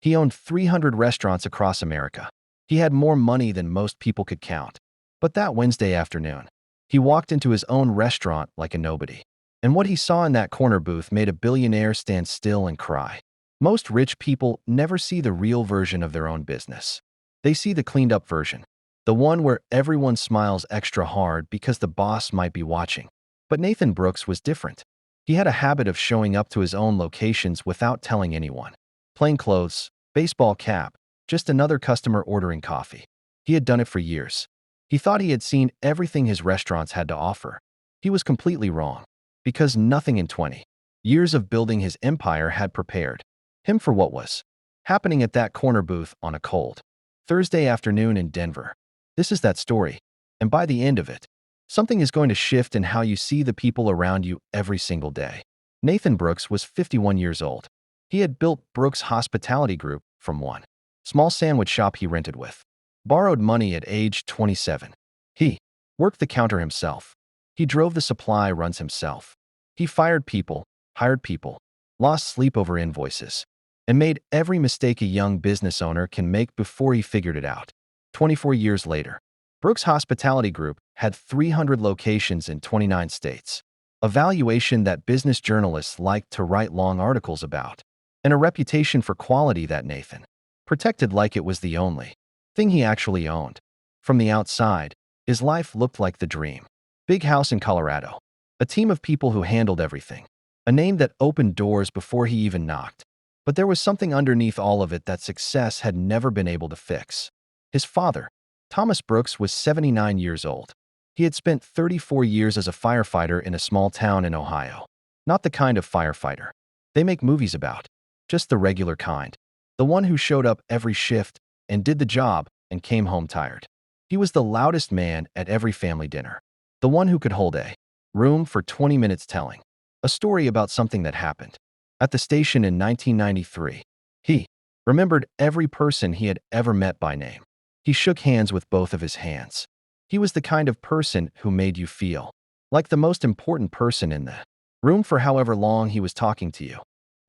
He owned 300 restaurants across America. He had more money than most people could count. But that Wednesday afternoon, he walked into his own restaurant like a nobody. And what he saw in that corner booth made a billionaire stand still and cry. Most rich people never see the real version of their own business. They see the cleaned-up version, the one where everyone smiles extra hard because the boss might be watching. But Nathan Brooks was different. He had a habit of showing up to his own locations without telling anyone. Plain clothes, baseball cap, just another customer ordering coffee. He had done it for years. He thought he had seen everything his restaurants had to offer. He was completely wrong, because nothing in 20 years of building his empire had prepared him for what was happening at that corner booth on a cold Thursday afternoon in Denver. This is that story, and by the end of it, something is going to shift in how you see the people around you every single day. Nathan Brooks was 51 years old. He had built Brooks Hospitality Group from one small sandwich shop he rented with. Borrowed money at age 27. He worked the counter himself. He drove the supply runs himself. He fired people, hired people, lost sleep over invoices, and made every mistake a young business owner can make before he figured it out. 24 years later, Brooks Hospitality Group had 300 locations in 29 states, a valuation that business journalists liked to write long articles about, and a reputation for quality that Nathan protected like it was the only thing he actually owned. From the outside, his life looked like the dream. Big house in Colorado, a team of people who handled everything, a name that opened doors before he even knocked. But there was something underneath all of it that success had never been able to fix. His father, Thomas Brooks, was 79 years old. He had spent 34 years as a firefighter in a small town in Ohio. Not the kind of firefighter they make movies about, just the regular kind. The one who showed up every shift and did the job and came home tired. He was the loudest man at every family dinner. The one who could hold a room for 20 minutes telling a story about something that happened at the station in 1993. He remembered every person he had ever met by name. He shook hands with both of his hands. He was the kind of person who made you feel like the most important person in the room for however long he was talking to you.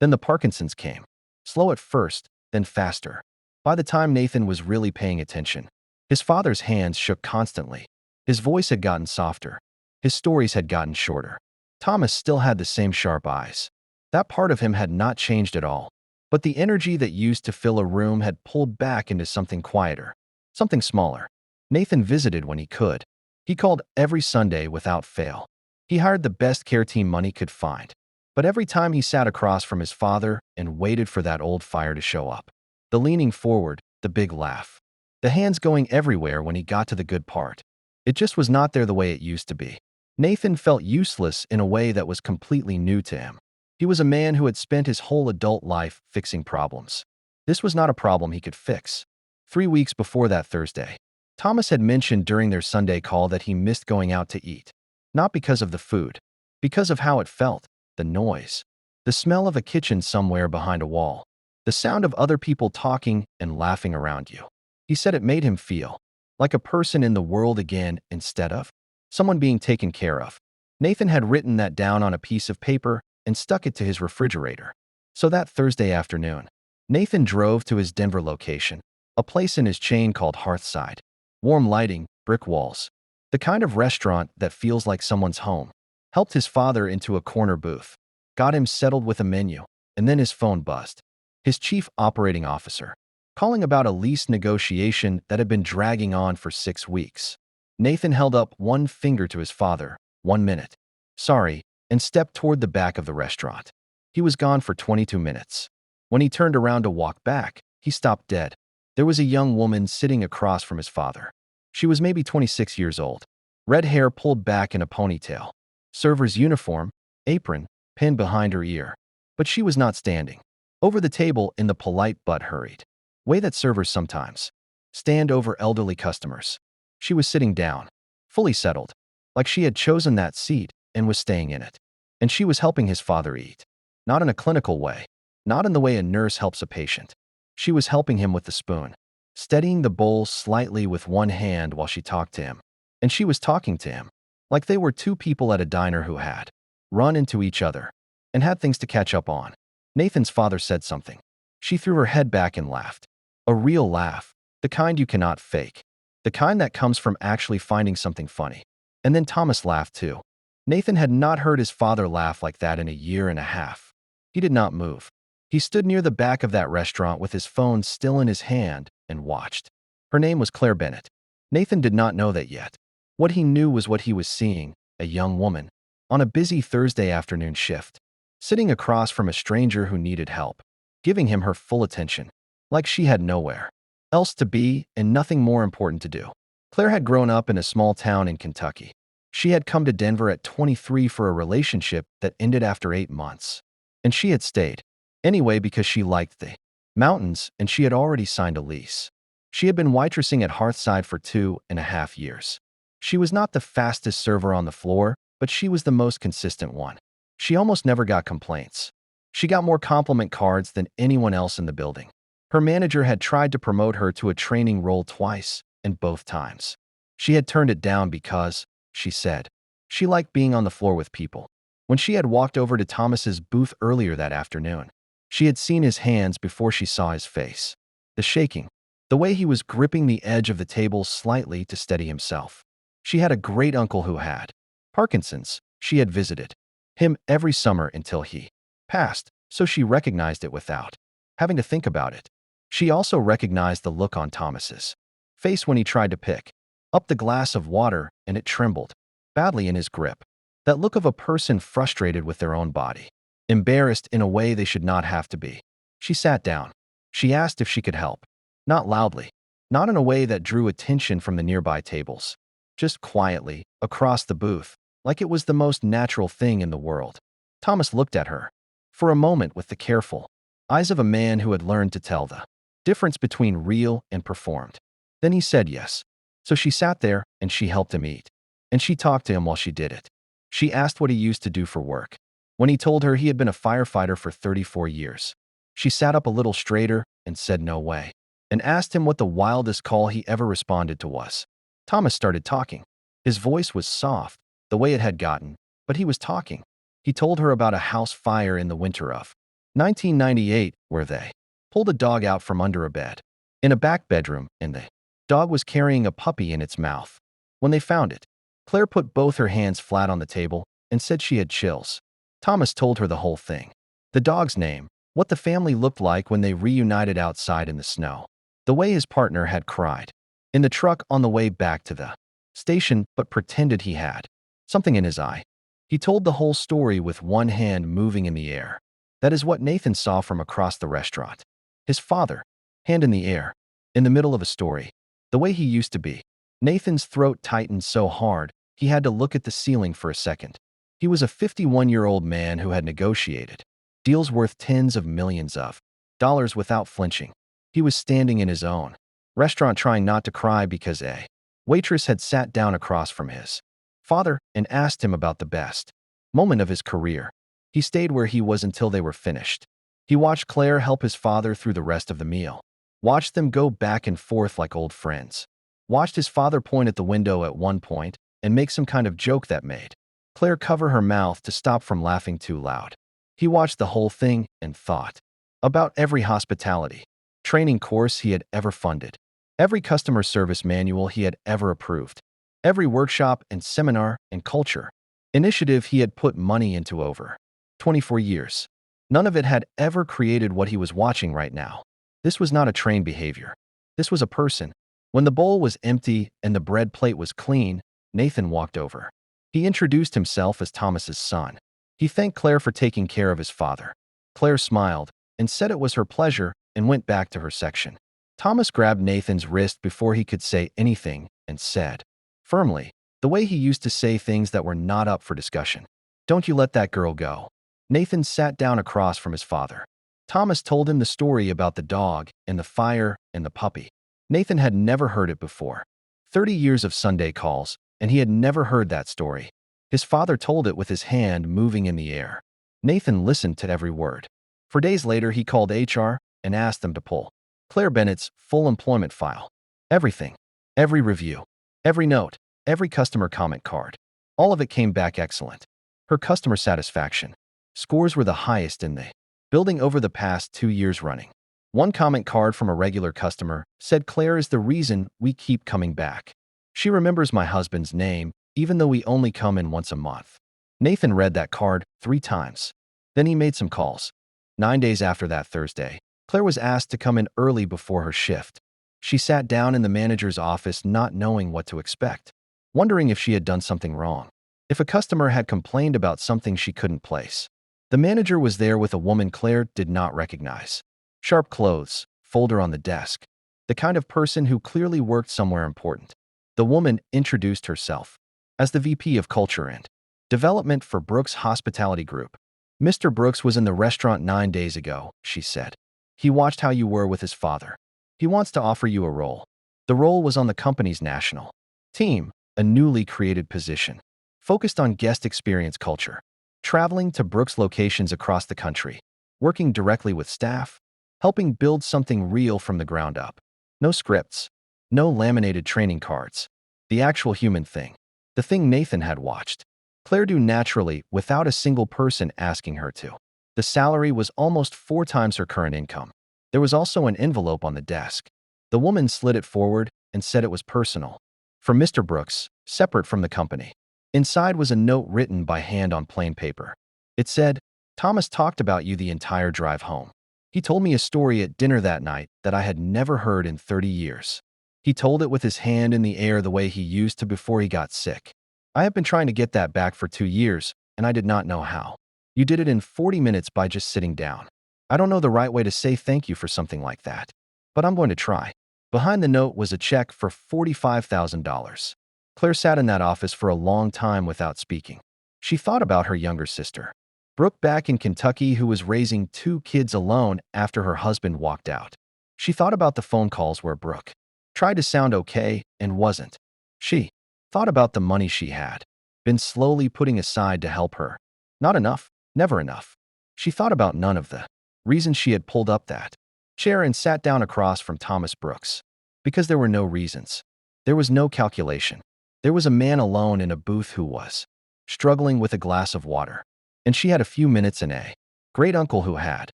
Then the Parkinson's came. Slow at first, then faster. By the time Nathan was really paying attention, his father's hands shook constantly. His voice had gotten softer. His stories had gotten shorter. Thomas still had the same sharp eyes. That part of him had not changed at all. But the energy that used to fill a room had pulled back into something quieter, something smaller. Nathan visited when he could. He called every Sunday without fail. He hired the best care team money could find. But every time he sat across from his father and waited for that old fire to show up, the leaning forward, the big laugh, the hands going everywhere when he got to the good part, it just was not there the way it used to be. Nathan felt useless in a way that was completely new to him. He was a man who had spent his whole adult life fixing problems. This was not a problem he could fix. 3 weeks before that Thursday, Thomas had mentioned during their Sunday call that he missed going out to eat. Not because of the food, because of how it felt, the noise, the smell of a kitchen somewhere behind a wall, the sound of other people talking and laughing around you. He said it made him feel like a person in the world again instead of someone being taken care of. Nathan had written that down on a piece of paper and stuck it to his refrigerator. So that Thursday afternoon, Nathan drove to his Denver location, a place in his chain called Hearthside. Warm lighting, brick walls, the kind of restaurant that feels like someone's home. Helped his father into a corner booth, got him settled with a menu, and then his phone buzzed. His chief operating officer, calling about a lease negotiation that had been dragging on for 6 weeks. Nathan held up one finger to his father, 1 minute. Sorry, and stepped toward the back of the restaurant. He was gone for 22 minutes. When he turned around to walk back, he stopped dead. There was a young woman sitting across from his father. She was maybe 26 years old. Red hair pulled back in a ponytail. Server's uniform, apron, pinned behind her ear. But she was not standing over the table in the polite but hurried way that servers sometimes stand over elderly customers. She was sitting down, fully settled, like she had chosen that seat and was staying in it. And she was helping his father eat. Not in a clinical way, not in the way a nurse helps a patient. She was helping him with the spoon, steadying the bowl slightly with one hand while she talked to him. And she was talking to him like they were two people at a diner who had run into each other and had things to catch up on. Nathan's father said something. She threw her head back and laughed. A real laugh, the kind you cannot fake. The kind that comes from actually finding something funny. And then Thomas laughed too. Nathan had not heard his father laugh like that in a year and a half. He did not move. He stood near the back of that restaurant with his phone still in his hand and watched. Her name was Claire Bennett. Nathan did not know that yet. What he knew was what he was seeing, a young woman, on a busy Thursday afternoon shift, sitting across from a stranger who needed help, giving him her full attention, like she had nowhere else to be and nothing more important to do. Claire had grown up in a small town in Kentucky. She had come to Denver at 23 for a relationship that ended after 8 months. And she had stayed, anyway, because she liked the mountains and she had already signed a lease. She had been waitressing at Hearthside for 2.5 years. She was not the fastest server on the floor, but she was the most consistent one. She almost never got complaints. She got more compliment cards than anyone else in the building. Her manager had tried to promote her to a training role twice, and both times she had turned it down because, she said, she liked being on the floor with people. When she had walked over to Thomas's booth earlier that afternoon, she had seen his hands before she saw his face. The shaking, the way he was gripping the edge of the table slightly to steady himself. She had a great uncle who had Parkinson's. She had visited him every summer until he passed, so she recognized it without having to think about it. She also recognized the look on Thomas's face when he tried to pick up the glass of water and it trembled badly in his grip. That look of a person frustrated with their own body, embarrassed in a way they should not have to be. She sat down. She asked if she could help. Not loudly, not in a way that drew attention from the nearby tables. Just quietly, across the booth, like it was the most natural thing in the world. Thomas looked at her for a moment with the careful eyes of a man who had learned to tell the difference between real and performed. Then he said yes. So she sat there and she helped him eat. And she talked to him while she did it. She asked what he used to do for work. When he told her he had been a firefighter for 34 years, she sat up a little straighter and said no way, and asked him what the wildest call he ever responded to was. Thomas started talking. His voice was soft, the way it had gotten, but he was talking. He told her about a house fire in the winter of 1998 where they pulled a dog out from under a bed in a back bedroom and the dog was carrying a puppy in its mouth. When they found it, Claire put both her hands flat on the table and said she had chills. Thomas told her the whole thing. The dog's name, what the family looked like when they reunited outside in the snow, the way his partner had cried in the truck on the way back to the station but pretended he had something in his eye. He told the whole story with one hand moving in the air. That is what Nathan saw from across the restaurant. His father, hand in the air, in the middle of a story, the way he used to be. Nathan's throat tightened so hard, he had to look at the ceiling for a second. He was a 51-year-old man who had negotiated deals worth tens of millions of dollars without flinching. He was standing in his own restaurant trying not to cry because a waitress had sat down across from his father and asked him about the best moment of his career. He stayed where he was until they were finished. He watched Claire help his father through the rest of the meal, watched them go back and forth like old friends, watched his father point at the window at one point and make some kind of joke that made Claire cover her mouth to stop from laughing too loud. He watched the whole thing and thought about every hospitality training course he had ever funded, every customer service manual he had ever approved, every workshop and seminar and culture initiative he had put money into over 24 years. None of it had ever created what he was watching right now. This was not a trained behavior. This was a person. When the bowl was empty and the bread plate was clean, Nathan walked over. He introduced himself as Thomas's son. He thanked Claire for taking care of his father. Claire smiled and said it was her pleasure and went back to her section. Thomas grabbed Nathan's wrist before he could say anything and said, firmly, the way he used to say things that were not up for discussion, "Don't you let that girl go." Nathan sat down across from his father. Thomas told him the story about the dog and the fire and the puppy. Nathan had never heard it before. 30 years of Sunday calls, and he had never heard that story. His father told it with his hand moving in the air. Nathan listened to every word. For days later, he called HR and asked them to pull Claire Bennett's full employment file. Everything. Every review. Every note. Every customer comment card. All of it came back excellent. Her customer satisfaction scores were the highest in the building over the past 2 years running. One comment card from a regular customer said Claire is the reason we keep coming back. She remembers my husband's name, even though we only come in once a month. Nathan read that card 3 times. Then he made some calls. 9 days after that Thursday, Claire was asked to come in early before her shift. She sat down in the manager's office not knowing what to expect, wondering if she had done something wrong, if a customer had complained about something she couldn't place. The manager was there with a woman Claire did not recognize. Sharp clothes, folder on the desk. The kind of person who clearly worked somewhere important. The woman introduced herself as the VP of Culture and Development for Brooks Hospitality Group. Mr. Brooks was in the restaurant 9 days ago, she said. He watched how you were with his father. He wants to offer you a role. The role was on the company's national team, a newly created position, focused on guest experience culture, traveling to Brooks locations across the country, working directly with staff, helping build something real from the ground up. No scripts, no laminated training cards. The actual human thing. The thing Nathan had watched Claire do naturally without a single person asking her to. The salary was almost 4 times her current income. There was also an envelope on the desk. The woman slid it forward and said it was personal. For Mr. Brooks, separate from the company. Inside was a note written by hand on plain paper. It said, "Thomas talked about you the entire drive home. He told me a story at dinner that night that I had never heard in 30 years. He told it with his hand in the air the way he used to before he got sick. I have been trying to get that back for 2 years, and I did not know how. You did it in 40 minutes by just sitting down. I don't know the right way to say thank you for something like that, but I'm going to try." Behind the note was a check for $45,000. Claire sat in that office for a long time without speaking. She thought about her younger sister, Brooke, back in Kentucky, who was raising 2 kids alone after her husband walked out. She thought about the phone calls where Brooke tried to sound okay and wasn't. She thought about the money she had been slowly putting aside to help her. Not enough, never enough. She thought about none of the reasons she had pulled up that chair and sat down across from Thomas Brooks. Because there were no reasons. There was no calculation. There was a man alone in a booth who was struggling with a glass of water. And she had a few minutes and a great uncle who had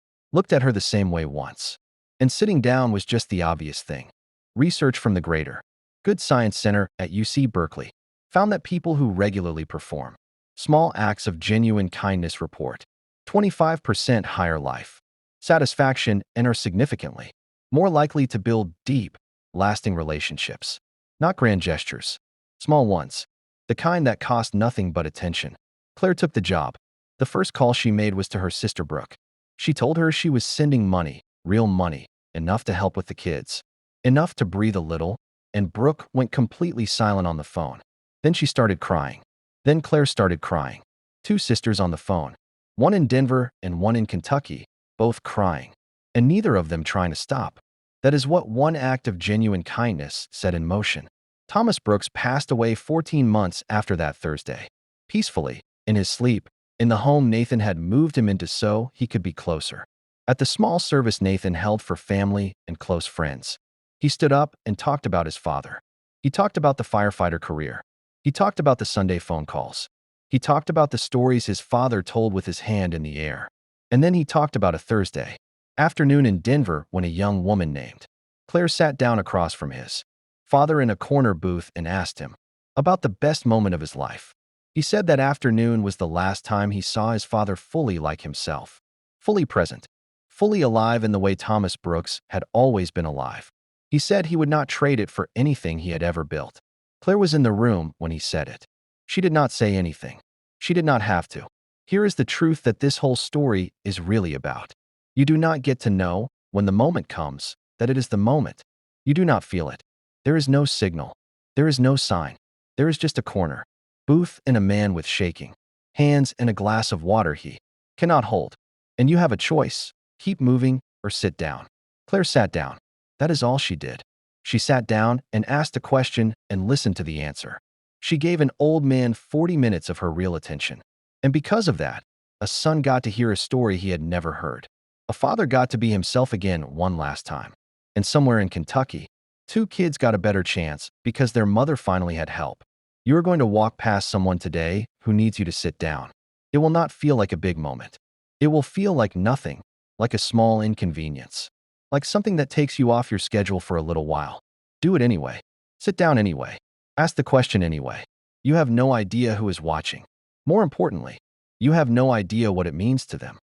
looked at her the same way once. And sitting down was just the obvious thing. Research from the Greater Good Science Center at UC Berkeley found that people who regularly perform small acts of genuine kindness report 25% higher life satisfaction and are significantly more likely to build deep, lasting relationships. Not grand gestures, small ones, the kind that cost nothing but attention. Claire took the job. The first call she made was to her sister Brooke. She told her she was sending money, real money, enough to help with the kids, enough to breathe a little, and Brooke went completely silent on the phone. Then she started crying. Then Claire started crying. 2 sisters on the phone, one in Denver and one in Kentucky, both crying, and neither of them trying to stop. That is what one act of genuine kindness set in motion. Thomas Brooks passed away 14 months after that Thursday. Peacefully, in his sleep, in the home Nathan had moved him into so he could be closer. At the small service Nathan held for family and close friends. He stood up and talked about his father. He talked about the firefighter career. He talked about the Sunday phone calls. He talked about the stories his father told with his hand in the air. And then he talked about a Thursday afternoon in Denver when a young woman named Claire sat down across from his father in a corner booth and asked him about the best moment of his life. He said that afternoon was the last time he saw his father fully like himself, fully present, fully alive in the way Thomas Brooks had always been alive. He said he would not trade it for anything he had ever built. Claire was in the room when he said it. She did not say anything. She did not have to. Here is the truth that this whole story is really about. You do not get to know, when the moment comes, that it is the moment. You do not feel it. There is no signal. There is no sign. There is just a corner, booth, and a man with shaking hands and a glass of water he cannot hold. And you have a choice: keep moving or sit down. Claire sat down. That is all she did. She sat down and asked a question and listened to the answer. She gave an old man 40 minutes of her real attention. And because of that, a son got to hear a story he had never heard. A father got to be himself again one last time. And somewhere in Kentucky, 2 kids got a better chance because their mother finally had help. You are going to walk past someone today who needs you to sit down. It will not feel like a big moment. It will feel like nothing, like a small inconvenience, like something that takes you off your schedule for a little while. Do it anyway. Sit down anyway. Ask the question anyway. You have no idea who is watching. More importantly, you have no idea what it means to them.